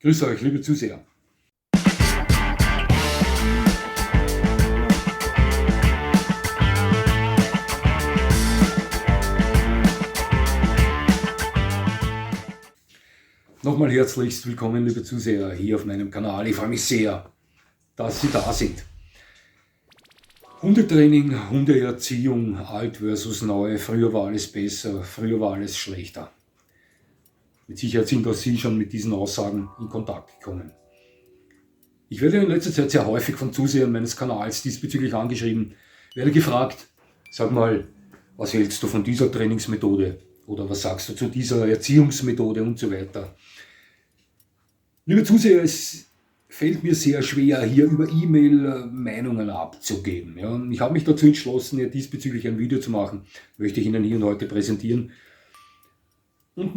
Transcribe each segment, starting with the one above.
Grüße euch, liebe Zuseher. Nochmal herzlichst willkommen, liebe Zuseher, hier auf meinem Kanal. Ich freue mich sehr, dass Sie da sind. Hundetraining, Hundeerziehung, alt versus neu, früher war alles besser, früher war alles schlechter. Mit Sicherheit sind auch Sie schon mit diesen Aussagen in Kontakt gekommen. Ich werde in letzter Zeit sehr häufig von Zusehern meines Kanals diesbezüglich angeschrieben, werde gefragt, sag mal, was hältst du von dieser Trainingsmethode oder was sagst du zu dieser Erziehungsmethode und so weiter. Liebe Zuseher, es fällt mir sehr schwer, hier über E-Mail Meinungen abzugeben. Ja, ich habe mich dazu entschlossen, ja, diesbezüglich ein Video zu machen, möchte ich Ihnen hier und heute präsentieren und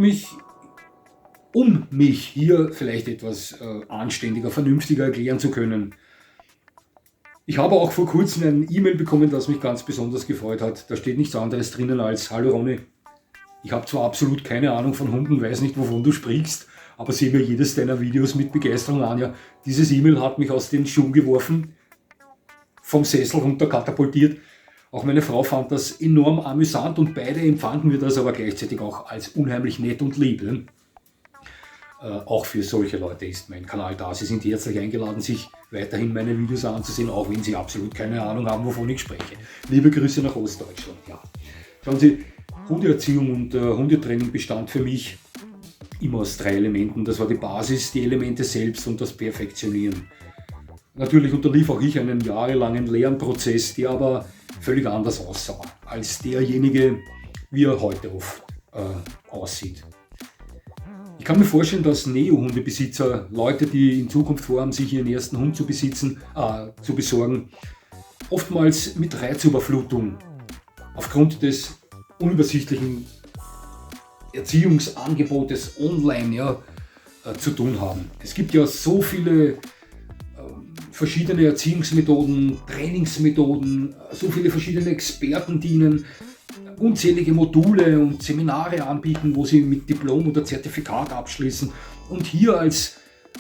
um mich hier vielleicht etwas anständiger, vernünftiger erklären zu können. Ich habe auch vor kurzem ein E-Mail bekommen, das mich ganz besonders gefreut hat. Da steht nichts anderes drinnen als: Hallo Ronny, ich habe zwar absolut keine Ahnung von Hunden, weiß nicht, wovon du sprichst, aber sehe mir jedes deiner Videos mit Begeisterung an. Ja, dieses E-Mail hat mich aus den Schuhen geworfen, vom Sessel runter katapultiert. Auch meine Frau fand das enorm amüsant und beide empfanden wir das aber gleichzeitig auch als unheimlich nett und lieb. Ne? Auch für solche Leute ist mein Kanal da. Sie sind herzlich eingeladen, sich weiterhin meine Videos anzusehen, auch wenn Sie absolut keine Ahnung haben, wovon ich spreche. Liebe Grüße nach Ostdeutschland. Ja. Schauen Sie, Hundeerziehung und Hundetraining bestand für mich immer aus 3 Elementen. Das war die Basis, die Elemente selbst und das Perfektionieren. Natürlich unterlief auch ich einen jahrelangen Lernprozess, der aber völlig anders aussah als derjenige, wie er heute oft aussieht. Ich kann mir vorstellen, dass Neo-Hundebesitzer, Leute, die in Zukunft vorhaben, sich ihren ersten Hund zu besorgen, oftmals mit Reizüberflutung aufgrund des unübersichtlichen Erziehungsangebotes online zu tun haben. Es gibt ja so viele verschiedene Erziehungsmethoden, Trainingsmethoden, so viele verschiedene Experten, die Ihnen unzählige Module und Seminare anbieten, wo Sie mit Diplom oder Zertifikat abschließen. Und hier als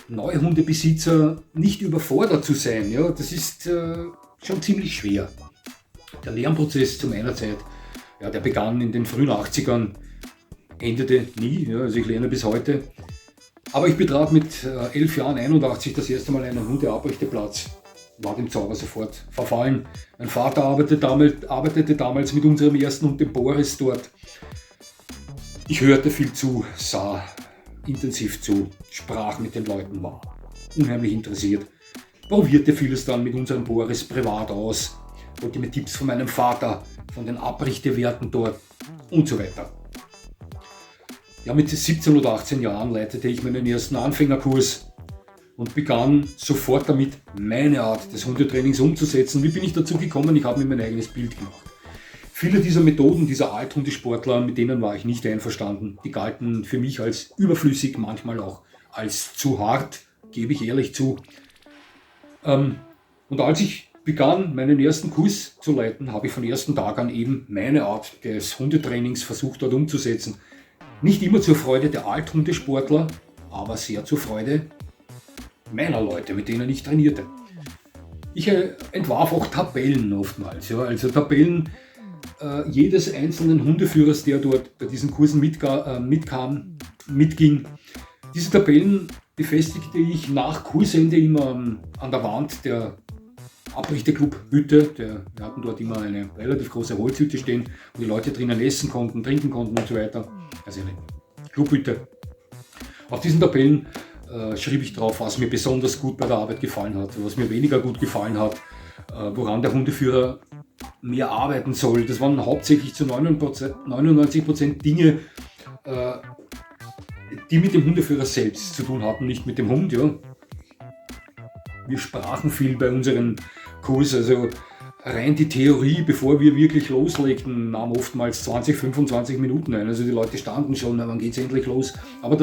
Neuhundebesitzer nicht überfordert zu sein, ja, das ist schon ziemlich schwer. Der Lernprozess zu meiner Zeit, ja, der begann in den frühen 80ern, endete nie, ja, also ich lerne bis heute. Aber ich betrat mit 11 Jahren, 81, das erste Mal einen Hundeabrichteplatz. War dem Zauber sofort verfallen. Mein Vater arbeitete damals mit unserem ersten Hund, dem Boris, dort. Ich hörte viel zu, sah intensiv zu, sprach mit den Leuten, war unheimlich interessiert. Probierte vieles dann mit unserem Boris privat aus, wollte mir Tipps von meinem Vater, von den Abrichtewerten dort und so weiter. Ja, mit 17 oder 18 Jahren leitete ich meinen ersten Anfängerkurs und begann sofort damit, meine Art des Hundetrainings umzusetzen. Wie bin ich dazu gekommen? Ich habe mir mein eigenes Bild gemacht. Viele dieser Methoden, dieser Althundesportler, mit denen war ich nicht einverstanden. Die galten für mich als überflüssig, manchmal auch als zu hart, gebe ich ehrlich zu. Und als ich begann, meinen ersten Kurs zu leiten, habe ich von ersten Tag an eben meine Art des Hundetrainings versucht, dort umzusetzen. Nicht immer zur Freude der Althundesportler, aber sehr zur Freude meiner Leute, mit denen ich trainierte. Ich entwarf auch Tabellen oftmals, ja, also Tabellen jedes einzelnen Hundeführers, der dort bei diesen Kursen mitging. Diese Tabellen befestigte ich nach Kursende immer an der Wand der Abrichterclub-Hütte. Wir hatten dort immer eine relativ große Holzhütte stehen, wo die Leute drinnen essen konnten, trinken konnten und so weiter. Also eine Clubhütte. Auf diesen Tabellen schrieb ich drauf, was mir besonders gut bei der Arbeit gefallen hat, was mir weniger gut gefallen hat, woran der Hundeführer mehr arbeiten soll. Das waren hauptsächlich zu 99% Dinge, die mit dem Hundeführer selbst zu tun hatten, nicht mit dem Hund. Ja. Wir sprachen viel bei unserem Kurs, also rein die Theorie, bevor wir wirklich loslegten, nahm oftmals 20, 25 Minuten ein. Also die Leute standen schon, wann geht's endlich los? Aber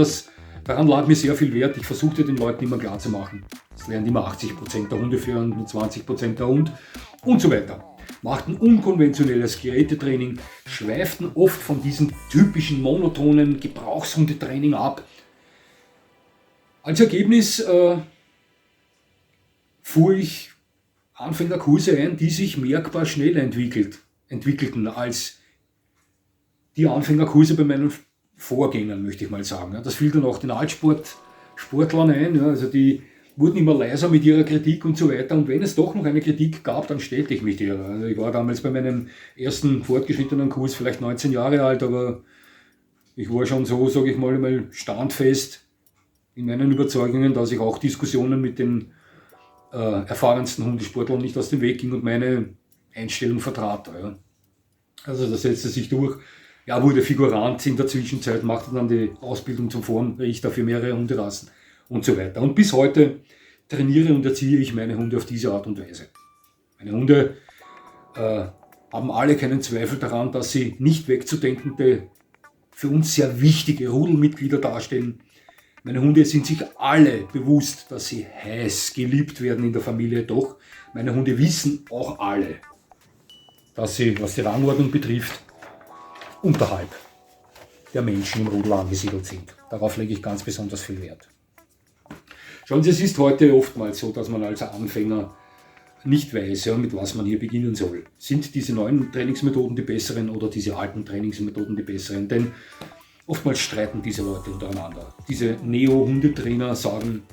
daran lag mir sehr viel Wert. Ich versuchte den Leuten immer klar zu machen. Es lernen immer 80% der Hundeführer und nur 20% der Hund und so weiter. Machten unkonventionelles Gerätetraining, schweiften oft von diesem typischen monotonen Gebrauchshundetraining ab. Als Ergebnis fuhr ich Anfängerkurse ein, die sich merkbar schneller entwickelten als die Anfängerkurse bei meinen Vorgängern, möchte ich mal sagen. Das fiel dann auch den Altsportlern ein, also die wurden immer leiser mit ihrer Kritik und so weiter. Und wenn es doch noch eine Kritik gab, dann stellte ich mich der. Also ich war damals bei meinem ersten fortgeschrittenen Kurs vielleicht 19 Jahre alt, aber ich war schon so, sage ich mal, standfest in meinen Überzeugungen, dass ich auch Diskussionen mit den erfahrensten Hundesportlern nicht aus dem Weg ging und meine Einstellung vertrat. Ja. Also das setzte sich durch. Ja, wurde Figurant in der Zwischenzeit, machte dann die Ausbildung zum Vorrichter für mehrere Hunderassen und so weiter. Und bis heute trainiere und erziehe ich meine Hunde auf diese Art und Weise. Meine Hunde haben alle keinen Zweifel daran, dass sie nicht wegzudenkende, für uns sehr wichtige Rudelmitglieder darstellen. Meine Hunde sind sich alle bewusst, dass sie heiß geliebt werden in der Familie. Doch meine Hunde wissen auch alle, dass sie, was die Rangordnung betrifft, unterhalb der Menschen im Rudel angesiedelt sind. Darauf lege ich ganz besonders viel Wert. Schauen Sie, es ist heute oftmals so, dass man als Anfänger nicht weiß, ja, mit was man hier beginnen soll. Sind diese neuen Trainingsmethoden die besseren oder diese alten Trainingsmethoden die besseren? Denn oftmals streiten diese Leute untereinander. Diese Neo-Hundetrainer sagen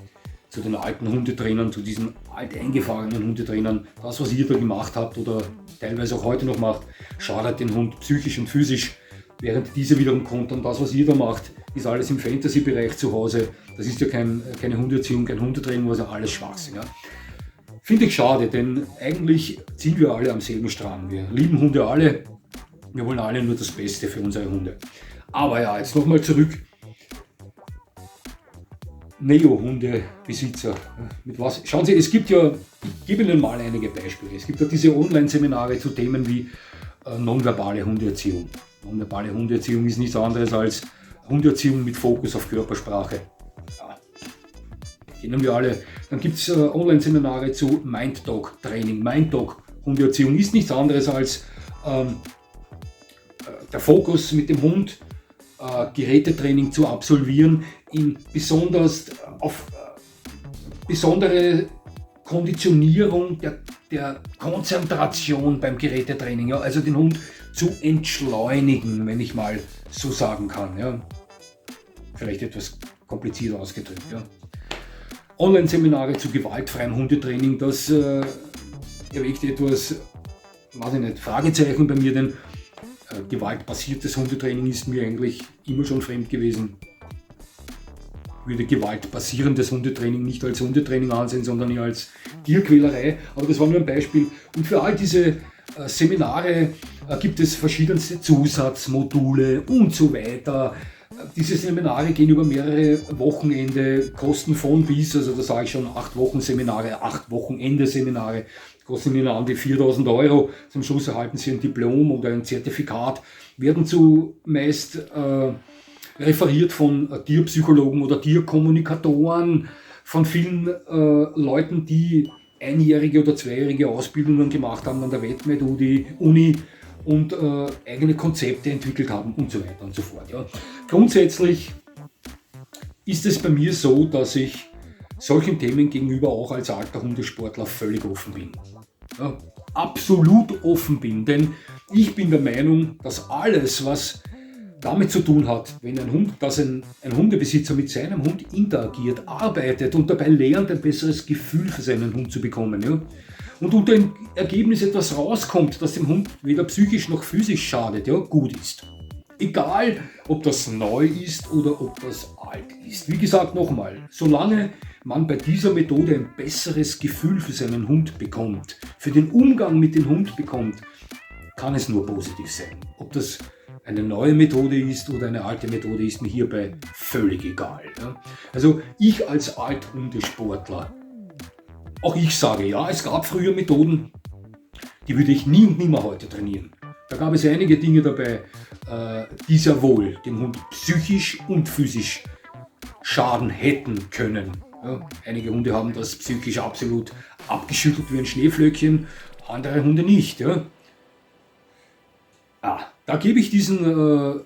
zu den alten Hundetrainern, zu diesen alteingefahrenen Hundetrainern, das, was ihr da gemacht habt oder teilweise auch heute noch macht, schadet den Hund psychisch und physisch, während diese wiederum kontern, das, was ihr da macht, ist alles im Fantasy-Bereich zu Hause. Das ist ja keine Hundeerziehung, kein Hundetraining, also alles Schwachsinn. Ja. Finde ich schade, denn eigentlich ziehen wir alle am selben Strang. Wir lieben Hunde alle, wir wollen alle nur das Beste für unsere Hunde. Aber ja, jetzt nochmal zurück. Neo-Hundebesitzer. Mit was? Schauen Sie, es gibt ja, ich gebe Ihnen mal einige Beispiele. Es gibt ja diese Online-Seminare zu Themen wie nonverbale Hundeerziehung. Nonverbale Hundeerziehung ist nichts anderes als Hundeerziehung mit Fokus auf Körpersprache. Ja, kennen wir alle. Dann gibt es Online-Seminare zu Mind-Dog-Training. Mind-Dog Hundeerziehung ist nichts anderes als der Fokus mit dem Hund, Gerätetraining zu absolvieren, in auf besondere Konditionierung der Konzentration beim Gerätetraining, ja, also den Hund zu entschleunigen, wenn ich mal so sagen kann. Ja. Vielleicht etwas kompliziert ausgedrückt. Ja. Online-Seminare zu gewaltfreiem Hundetraining, das erweckt etwas, weiß ich nicht, Fragezeichen bei mir, denn gewaltbasiertes Hundetraining ist mir eigentlich immer schon fremd gewesen. Ich würde gewaltbasierendes Hundetraining nicht als Hundetraining ansehen, sondern eher als Tierquälerei. Aber das war nur ein Beispiel. Und für all diese Seminare gibt es verschiedenste Zusatzmodule und so weiter. Diese Seminare gehen über mehrere Wochenende, kosten von bis, also da sage ich schon 8 Wochen Seminare, 8 Wochenende Seminare, kosten Ihnen an die 4.000 Euro. Zum Schluss erhalten Sie ein Diplom oder ein Zertifikat, werden zumeist referiert von Tierpsychologen oder Tierkommunikatoren, von vielen Leuten, die einjährige oder zweijährige Ausbildungen gemacht haben an der Vetmed-Uni und eigene Konzepte entwickelt haben und so weiter und so fort. Ja. Grundsätzlich ist es bei mir so, dass ich solchen Themen gegenüber auch als alter Hundesportler völlig offen bin. Ja, absolut offen bin, denn ich bin der Meinung, dass alles, was damit zu tun hat, wenn ein Hundebesitzer mit seinem Hund interagiert, arbeitet und dabei lernt, ein besseres Gefühl für seinen Hund zu bekommen, ja, und unter dem Ergebnis etwas rauskommt, das dem Hund weder psychisch noch physisch schadet, ja, gut ist. Egal, ob das neu ist oder ob das alt ist. Wie gesagt, nochmal, solange man bei dieser Methode ein besseres Gefühl für seinen Hund bekommt, für den Umgang mit dem Hund bekommt, kann es nur positiv sein. Ob das eine neue Methode ist oder eine alte Methode, ist mir hierbei völlig egal. Ja. Also ich als Althundesportler, auch ich sage, ja, es gab früher Methoden, die würde ich nie und nimmer heute trainieren. Da gab es einige Dinge dabei, die sehr wohl dem Hund psychisch und physisch schaden hätten können. Ja, einige Hunde haben das psychisch absolut abgeschüttelt wie ein Schneeflöckchen, andere Hunde nicht. Ja. Da gebe ich diesen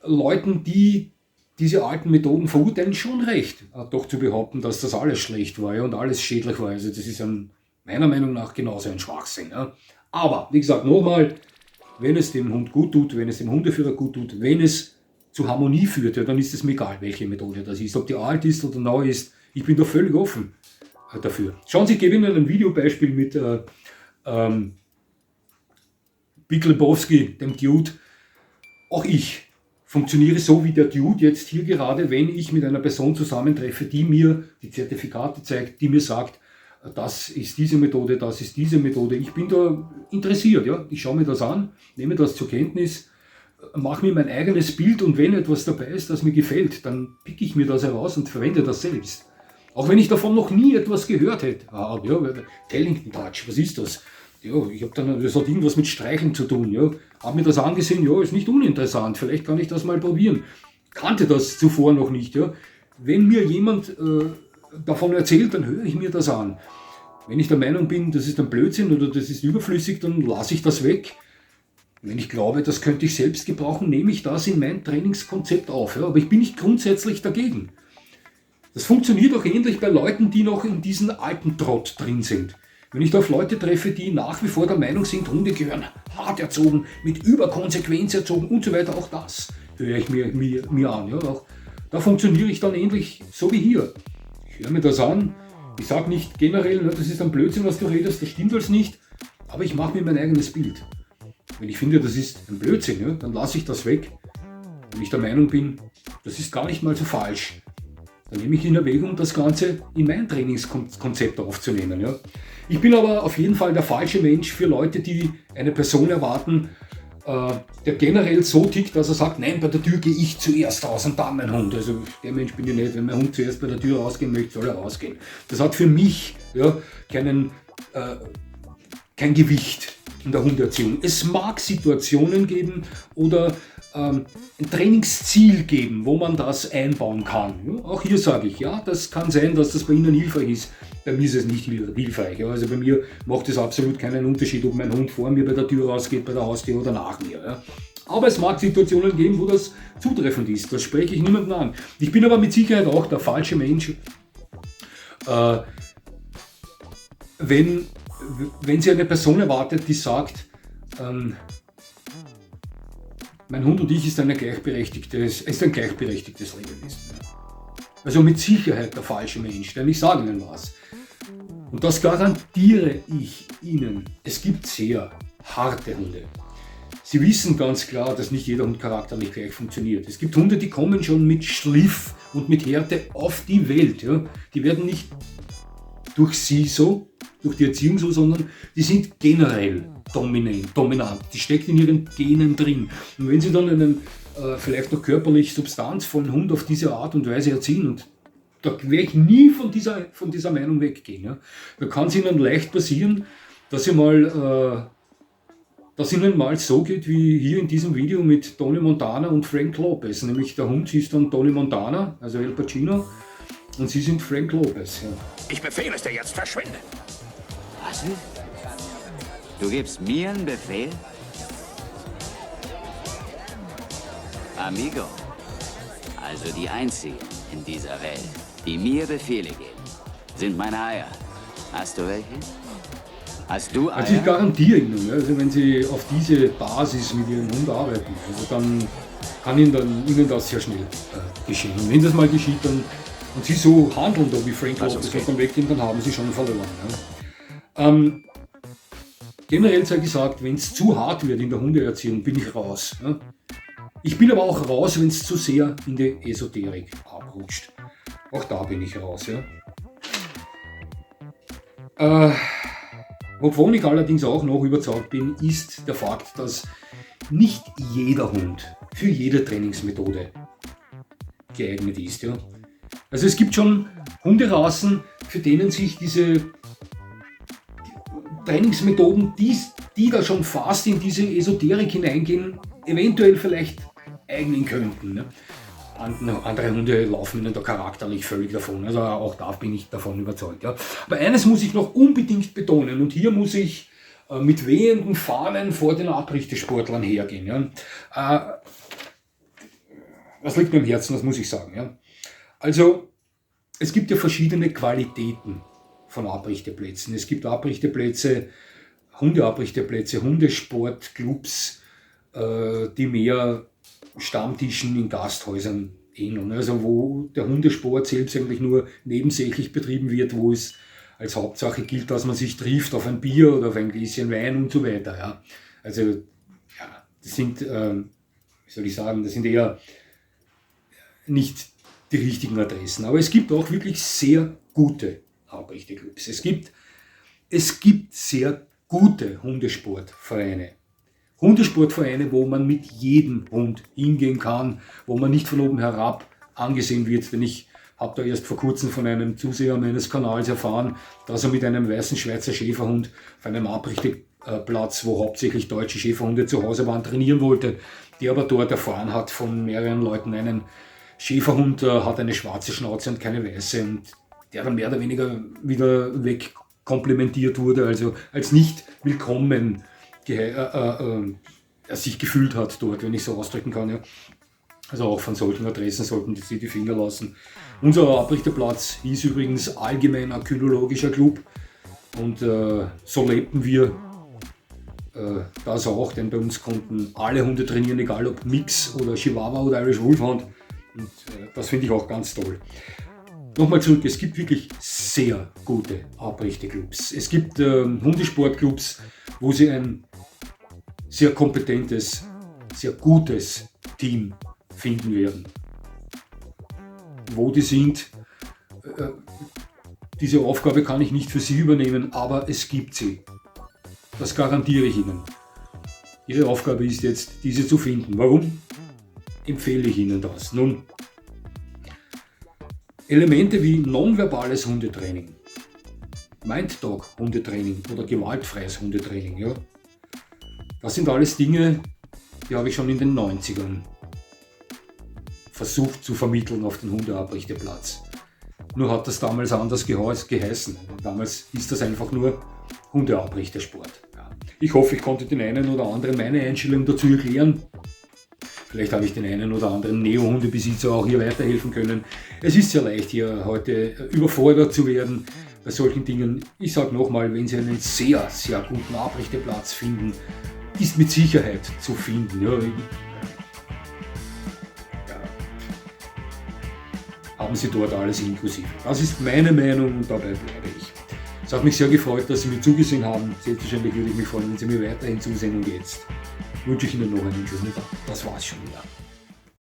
Leuten, die diese alten Methoden verurteilen schon recht, doch zu behaupten, dass das alles schlecht war, ja, und alles schädlich war. Also das ist meiner Meinung nach genauso ein Schwachsinn. Ja. Aber, wie gesagt, nochmal, wenn es dem Hund gut tut, wenn es dem Hundeführer gut tut, wenn es zu Harmonie führt, ja, dann ist es mir egal, welche Methode das ist, ob die alt ist oder neu ist. Ich bin da völlig offen dafür. Schauen Sie, ich gebe Ihnen ein Videobeispiel mit Big Lebowski, dem Dude. Auch ich funktioniere so wie der Dude jetzt hier gerade, wenn ich mit einer Person zusammentreffe, die mir die Zertifikate zeigt, die mir sagt, das ist diese Methode, das ist diese Methode. Ich bin da interessiert, ja. Ich schaue mir das an, nehme das zur Kenntnis, mache mir mein eigenes Bild und wenn etwas dabei ist, das mir gefällt, dann picke ich mir das heraus und verwende das selbst. Auch wenn ich davon noch nie etwas gehört hätte. Ja, Tellington Touch, was ist das? Ja, das hat irgendwas mit Streicheln zu tun. Ja. Habe mir das angesehen, ja, ist nicht uninteressant, vielleicht kann ich das mal probieren. Kannte das zuvor noch nicht. Ja. Wenn mir jemand davon erzählt, dann höre ich mir das an. Wenn ich der Meinung bin, das ist ein Blödsinn oder das ist überflüssig, dann lasse ich das weg. Wenn ich glaube, das könnte ich selbst gebrauchen, nehme ich das in mein Trainingskonzept auf. Ja. Aber ich bin nicht grundsätzlich dagegen. Das funktioniert auch ähnlich bei Leuten, die noch in diesem alten Trott drin sind. Wenn ich da auf Leute treffe, die nach wie vor der Meinung sind, Hunde gehören hart erzogen, mit Überkonsequenz erzogen und so weiter, auch das höre ich mir an. Ja. Auch da funktioniere ich dann ähnlich so wie hier. Ich höre mir das an, ich sage nicht generell, das ist ein Blödsinn, was du redest, das stimmt alles nicht, aber ich mache mir mein eigenes Bild. Wenn ich finde, das ist ein Blödsinn, ja, dann lasse ich das weg. Wenn ich der Meinung bin, das ist gar nicht mal so falsch, dann nehme ich in Erwägung, das Ganze in mein Trainingskonzept aufzunehmen. Ja. Ich bin aber auf jeden Fall der falsche Mensch für Leute, die eine Person erwarten, der generell so tickt, dass er sagt, nein, bei der Tür gehe ich zuerst raus und dann mein Hund. Also der Mensch bin ich nicht. Wenn mein Hund zuerst bei der Tür rausgehen möchte, soll er rausgehen. Das hat für mich ja, kein Gewicht in der Hundeerziehung. Es mag Situationen geben oder ein Trainingsziel geben, wo man das einbauen kann. Ja, auch hier sage ich, ja, das kann sein, dass das bei Ihnen hilfreich ist. Bei mir ist es nicht hilfreich. Ja. Also bei mir macht es absolut keinen Unterschied, ob mein Hund vor mir bei der Tür rausgeht, bei der Haustür oder nach mir. Ja. Aber es mag Situationen geben, wo das zutreffend ist. Das spreche ich niemandem an. Ich bin aber mit Sicherheit auch der falsche Mensch, wenn Sie eine Person erwartet, die sagt, mein Hund und ich ist ein gleichberechtigtes Lebewesen. Also mit Sicherheit der falsche Mensch, denn ich sage Ihnen was. Und das garantiere ich Ihnen. Es gibt sehr harte Hunde. Sie wissen ganz klar, dass nicht jeder Hund charakterlich gleich funktioniert. Es gibt Hunde, die kommen schon mit Schliff und mit Härte auf die Welt. Ja. Die werden nicht durch Sie so, durch die Erziehung so, sondern die sind generell dominant. Die steckt in ihren Genen drin. Und wenn Sie dann einen vielleicht noch körperlich substanzvollen Hund auf diese Art und Weise erziehen, und da werde ich nie von dieser Meinung weggehen, ja, da kann es Ihnen leicht passieren, dass Ihnen mal so geht wie hier in diesem Video mit Tony Montana und Frank Lopez. Nämlich der Hund ist dann Tony Montana, also Al Pacino, und Sie sind Frank Lopez. Ja. Ich befehle es dir jetzt, verschwinde! Was? Du gibst mir einen Befehl? Amigo, also die Einzigen in dieser Welt, die mir Befehle geben, sind meine Eier. Hast du welche? Hast du Eier? Also ich garantiere Ihnen, also wenn Sie auf diese Basis mit Ihrem Hund arbeiten, also dann kann Ihnen das sehr schnell geschehen. Und wenn das mal geschieht, dann und Sie so handeln, da wie Frank Lopez davon weggehen, dann haben Sie schon verloren. Ja. Generell sei gesagt, wenn es zu hart wird in der Hundeerziehung, bin ich raus. Ja. Ich bin aber auch raus, wenn es zu sehr in die Esoterik abrutscht. Auch da bin ich raus. Ja. Wovon ich allerdings auch noch überzeugt bin, ist der Fakt, dass nicht jeder Hund für jede Trainingsmethode geeignet ist. Ja. Also es gibt schon Hunderassen, für denen sich diese Trainingsmethoden, die da schon fast in diese Esoterik hineingehen, eventuell vielleicht eignen könnten. Ne? Andere Hunde laufen ihnen da charakterlich völlig davon. Also auch da bin ich davon überzeugt. Ja. Aber eines muss ich noch unbedingt betonen, und hier muss ich mit wehenden Fahnen vor den Abrichtesportlern hergehen. Ja. Das liegt mir am Herzen, das muss ich sagen. Ja. Also, es gibt ja verschiedene Qualitäten von Abrichteplätzen. Es gibt Abrichteplätze, Hundeabrichteplätze, Hundesportclubs, die mehr Stammtischen in Gasthäusern ähneln. Also wo der Hundesport selbst eigentlich nur nebensächlich betrieben wird, wo es als Hauptsache gilt, dass man sich trifft auf ein Bier oder auf ein Gläschen Wein und so weiter. Ja. Also ja, das sind, wie soll ich sagen, das sind eher nicht die richtigen Adressen. Aber es gibt auch wirklich sehr gute Abrichteclubs. Es gibt sehr gute Hundesportvereine. Hundesportvereine, wo man mit jedem Hund hingehen kann, wo man nicht von oben herab angesehen wird. Denn ich habe da erst vor kurzem von einem Zuseher meines Kanals erfahren, dass er mit einem weißen Schweizer Schäferhund auf einem Abrichteplatz, wo hauptsächlich deutsche Schäferhunde zu Hause waren, trainieren wollte, der aber dort erfahren hat von mehreren Leuten, einen Schäferhund hat eine schwarze Schnauze und keine weiße, und der dann mehr oder weniger wieder wegkomplimentiert wurde, also als nicht willkommen sich gefühlt hat dort, wenn ich so ausdrücken kann. Ja. Also auch von solchen Adressen sollten sie die Finger lassen. Unser Abrichterplatz hieß übrigens Allgemeiner Kynologischer Club, und so lebten wir das auch, denn bei uns konnten alle Hunde trainieren, egal ob Mix oder Chihuahua oder Irish Wolfhound, und das finde ich auch ganz toll. Nochmal zurück, es gibt wirklich sehr gute Abrichterclubs. Es gibt Hundesportclubs, wo sie ein sehr kompetentes, sehr gutes Team finden werden. Wo die sind, diese Aufgabe kann ich nicht für sie übernehmen, aber es gibt sie. Das garantiere ich Ihnen. Ihre Aufgabe ist jetzt, diese zu finden. Warum empfehle ich Ihnen das? Nun, Elemente wie nonverbales Hundetraining, Mind-Dog Hundetraining oder gewaltfreies Hundetraining, ja, das sind alles Dinge, die habe ich schon in den 90ern versucht zu vermitteln auf den Hundeabrichteplatz. Nur hat das damals anders geheißen. Damals ist das einfach nur Hundeabrichtersport. Ja. Ich hoffe, ich konnte den einen oder anderen meine Einstellung dazu erklären. Vielleicht habe ich den einen oder anderen Neo-Hundebesitzer auch hier weiterhelfen können. Es ist sehr leicht, hier heute überfordert zu werden bei solchen Dingen. Ich sage nochmal, wenn Sie einen sehr, sehr guten Abrichteplatz finden, ist mit Sicherheit zu finden. Ja, haben Sie dort alles inklusive. Das ist meine Meinung und dabei bleibe ich. Es hat mich sehr gefreut, dass Sie mir zugesehen haben. Selbstverständlich würde ich mich freuen, wenn Sie mir weiterhin zusehen, und jetzt wünsche ich Ihnen noch einen schönen Tag. Das war's schon wieder.